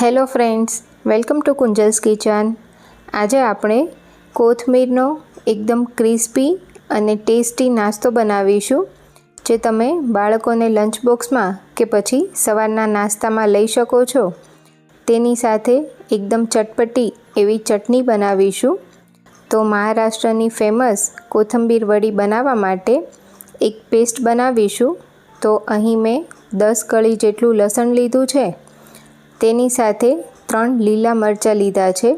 Hello friends, welcome to Kunjal's kitchen. આજે આપણે કોથમીરનો એકદમ ક્રિસ્પી અને ટેસ્ટી નાસ્તો બનાવીશું, જે તમે બાળકોને લંચ બોક્સમાં કે પછી સવારના નાસ્તામાં લઈ શકો છો। તેની સાથે એકદમ ચટપટી એવી ચટણી બનાવીશું। તો મહારાષ્ટ્રની ફેમસ કોથમીર વડી બનાવવા માટે એક પેસ્ટ બનાવીશું। તો અહીં મેં 10 કળી જેટલું લસણ લીધું છે, તેની સાથે 3 લીલા મરચાં લીધા છે।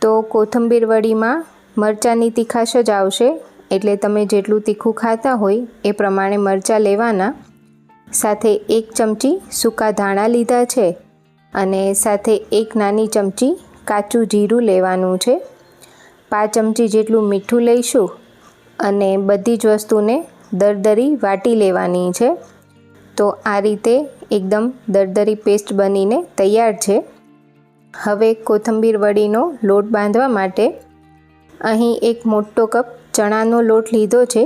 તો કોથમીર વડીમાં મરચાંની તીખાશ જ આવશે, એટલે તમે જેટલું તીખું ખાતા હોય એ પ્રમાણે મરચાં લેવાના। સાથે 1 ચમચી સૂકા ધાણા લીધા છે અને સાથે 1 નાની ચમચી કાચું જીરું લેવાનું છે। 5 ચમચી જેટલું મીઠું લઈશું અને બધી જ વસ્તુને દરદરી વાટી લેવાની છે। તો આ રીતે એકદમ દરદરી પેસ્ટ બનીને તૈયાર છે। હવે કોથમીર વડીનો લોટ બાંધવા માટે અહીં એક મોટો કપ ચણાનો લોટ લીધો છે,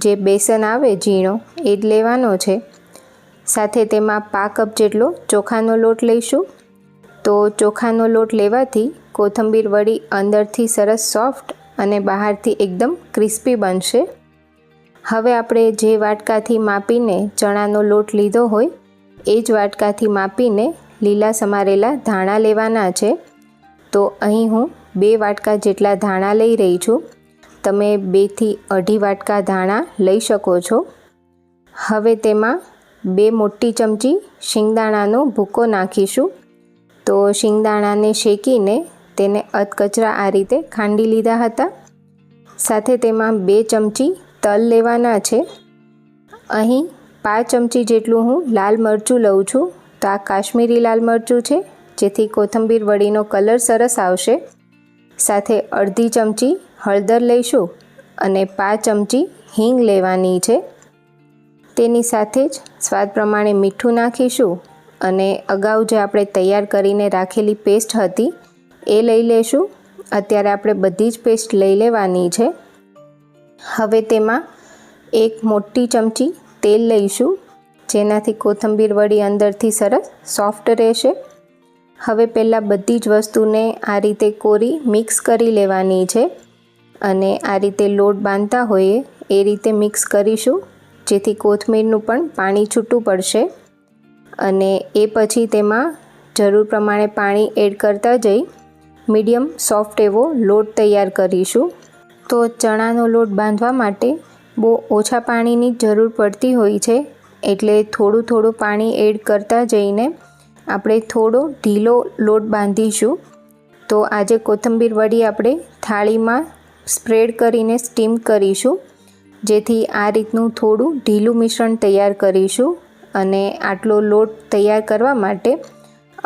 જે બેસન આવે ઝીણો એ જ લેવાનો છે। સાથે તેમાં 1/2 કપ જેટલો ચોખાનો લોટ લઈશું। તો ચોખાનો લોટ લેવાથી કોથમીર વડી અંદરથી સરસ સોફ્ટ અને બહારથી એકદમ ક્રિસ્પી બનશે। હવે આપણે જે વાટકાથી માપીને ચણાનો લોટ લીધો હોય એ જ વાટકાથી માપીને લીલા સમારેલા ધાણા લેવાના છે। તો અહીં હું 2 વાટકા જેટલા ધાણા લઈ રહી છું। તમે 2 થી 2.5 વાટકા ધાણા લઈ શકો છો। હવે તેમાં 2 મોટી ચમચી શિંગદાણાનો ભૂકો નાખીશું। તો શિંગદાણાને શેકીને તેને અધકચરા આ રીતે ખાંડી લીધા હતા। સાથે તેમાં 2 ચમચી તલ લેવાના છે। અહીં 5 ચમચી જેટલું હું લાલ મરચું લઉં છું। તો આ કાશ્મીરી લાલ મરચું છે, જેથી કોથમીર વડીનો કલર સરસ આવશે। સાથે અડધી ચમચી હળદર લઈશું અને 5 ચમચી હિંગ લેવાની છે। તેની સાથે જ સ્વાદ પ્રમાણે મીઠું નાખીશું અને અગાઉ જે આપણે તૈયાર કરીને રાખેલી પેસ્ટ હતી એ લઈ લેશું। અત્યારે આપણે બધી જ પેસ્ટ લઈ લેવાની છે। હવે તેમાં 1 મોટી ચમચી તેલ લઈશું, જેનાથી કોથમીર વડી અંદરથી સરસ સોફ્ટ રહેશે। હવે પહેલાં બધી જ વસ્તુને આ રીતે કોરી મિક્સ કરી લેવાની છે અને આ રીતે લોટ બાંધતા હોઈએ એ રીતે મિક્સ કરીશું, જેથી કોથમીરનું પણ પાણી છૂટું પડશે। અને એ પછી તેમાં જરૂર પ્રમાણે પાણી એડ કરતા જઈ મીડિયમ સોફ્ટ એવો લોટ તૈયાર કરીશું। તો ચણાનો લોટ બાંધવા માટે બહુ ઓછા પાણીની જરૂર પડતી હોય છે, એટલે થોડું પાણી એડ કરતા જઈને આપણે થોડો ઢીલો લોટ બાંધીશું। તો આજે કોથમીર વડી આપણે થાળીમાં સ્પ્રેડ કરીને સ્ટીમ કરીશું, જેથી આ રીતનું થોડું ઢીલું મિશ્રણ તૈયાર કરીશું। અને આટલો લોટ તૈયાર કરવા માટે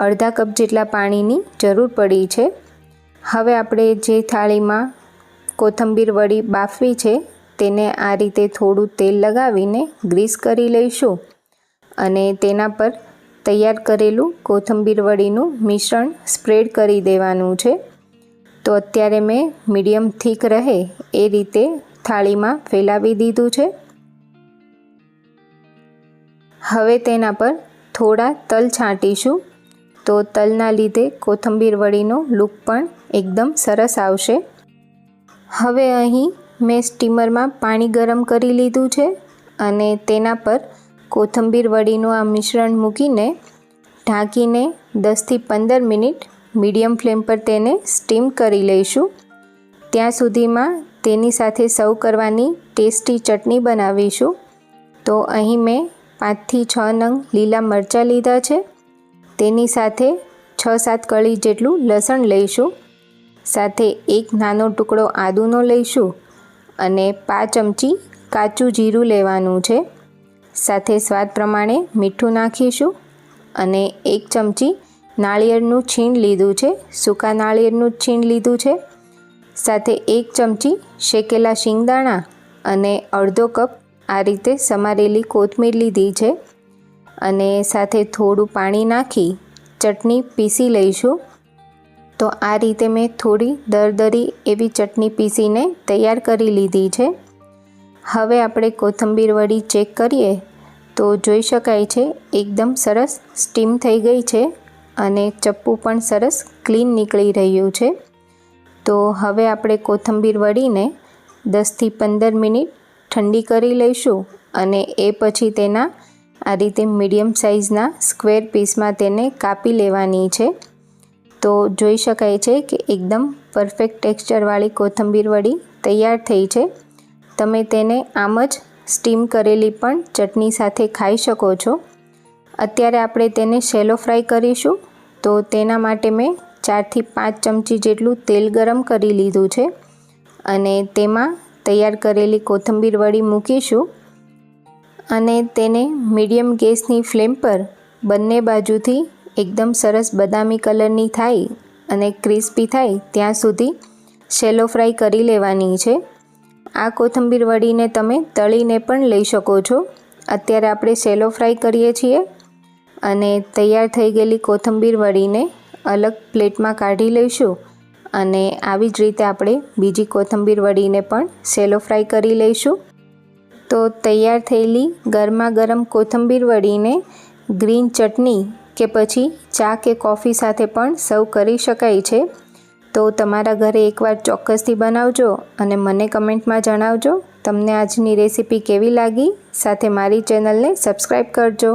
અડધા કપ જેટલા પાણીની જરૂર પડી છે। હવે આપણે જે થાળીમાં કોથમીર વડી બાફવી છે તેને આ રીતે થોડું તેલ લગાવીને ગ્રીસ કરી લઈશું અને તેના પર તૈયાર કરેલું કોથમીર વડીનું મિશ્રણ સ્પ્રેડ કરી દેવાનું છે। તો અત્યારે મેં મીડિયમ થીક રહે એ રીતે થાળીમાં ફેલાવી દીધું છે। હવે તેના પર થોડા તલ છાંટીશું। તો તલના લીધે કોથમીર વડીનો લુક પણ એકદમ સરસ આવશે। હવે અહીં મેં સ્ટીમરમાં પાણી ગરમ કરી લીધું છે અને તેના પર કોથમીર વડીનું આ મિશ્રણ મૂકીને ઢાંકીને 10 થી 15 મિનિટ મીડિયમ ફ્લેમ પર તેને સ્ટીમ કરી લઈશું। ત્યાં સુધીમાં તેની સાથે સર્વ કરવાની ટેસ્ટી ચટણી બનાવીશું। તો અહીં મેં 5 થી 6 નંગ લીલા મરચાં લીધા છે। તેની સાથે 6-7 કળી જેટલું લસણ લઈશું। સાથે 1 નાનો ટુકડો આદુનો લઈશું અને 5 ચમચી કાચું જીરું લેવાનું છે। સાથે સ્વાદ પ્રમાણે મીઠું નાખીશું અને 1 ચમચી નાળિયેરનું છીણ લીધું છે, સૂકા નાળિયેરનું છીણ લીધું છે। સાથે 1 ચમચી શેકેલા શિંગદાણા અને અડધો કપ આ રીતે સમારેલી કોથમીર લીધી છે અને સાથે થોડું પાણી નાખી ચટણી પીસી લઈશું। તો આ રીતે મેં થોડી દરદરી એવી ચટણી પીસીને તૈયાર કરી લીધી છે। હવે આપણે કોથમીર વડી ચેક કરીએ તો જોઈ શકાય છે એકદમ સરસ સ્ટીમ થઈ ગઈ છે અને ચપ્પુ પણ સરસ ક્લીન નીકળી રહ્યું છે। તો હવે આપણે કોથંબીર વડીને 10 થી 15 મિનિટ ઠંડી કરી લઈશું અને એ પછી તેના આ રીતે મીડિયમ સાઇઝના સ્ક્વેર પીસમાં તેને કાપી લેવાની છે। તો જોઈ શકાય છે કે એકદમ પરફેક્ટ ટેક્સચરવાળી કોથંબીર વડી તૈયાર થઈ છે। તમે તેને આમ જ સ્ટીમ કરેલી પણ ચટણી સાથે ખાઈ શકો છો। અત્યારે આપણે તેને શેલો ફ્રાય કરીશું, તો તેના માટે મેં 4 થી 5 ચમચી જેટલું તેલ ગરમ કરી લીધું છે અને તેમાં તૈયાર કરેલી કોથંબીર વડી મૂકીશું અને તેને મીડિયમ ગેસની ફ્લેમ પર બંને બાજુથી એકદમ સરસ બદામી કલરની થાય અને ક્રિસ્પી થાય ત્યાં સુધી શેલો ફ્રાય કરી લેવાની છે। આ કોથંબીર વડીને તમે તળીને પણ લઈ શકો છો। અત્યારે આપણે શેલો ફ્રાય કરીએ છીએ અને તૈયાર થઈ ગયેલી કોથંબીર વડીને અલગ પ્લેટમાં કાઢી લઈશું અને આવી જ રીતે આપણે બીજી કોથંબીર વડીને પણ શેલો ફ્રાય કરી લઈશું। તો તૈયાર થયેલી ગરમા ગરમ કોથંબીર વડીને ગ્રીન ચટણી કે પછી ચા કે કોફી સાથે પણ સર્વ કરી શકાય છે। તો તમારા ઘરે એકવાર ચોક્કસથી બનાવજો અને મને કમેન્ટમાં જણાવજો તમને આજની રેસીપી કેવી લાગી। સાથે મારી ચેનલને સબસ્ક્રાઈબ કરજો।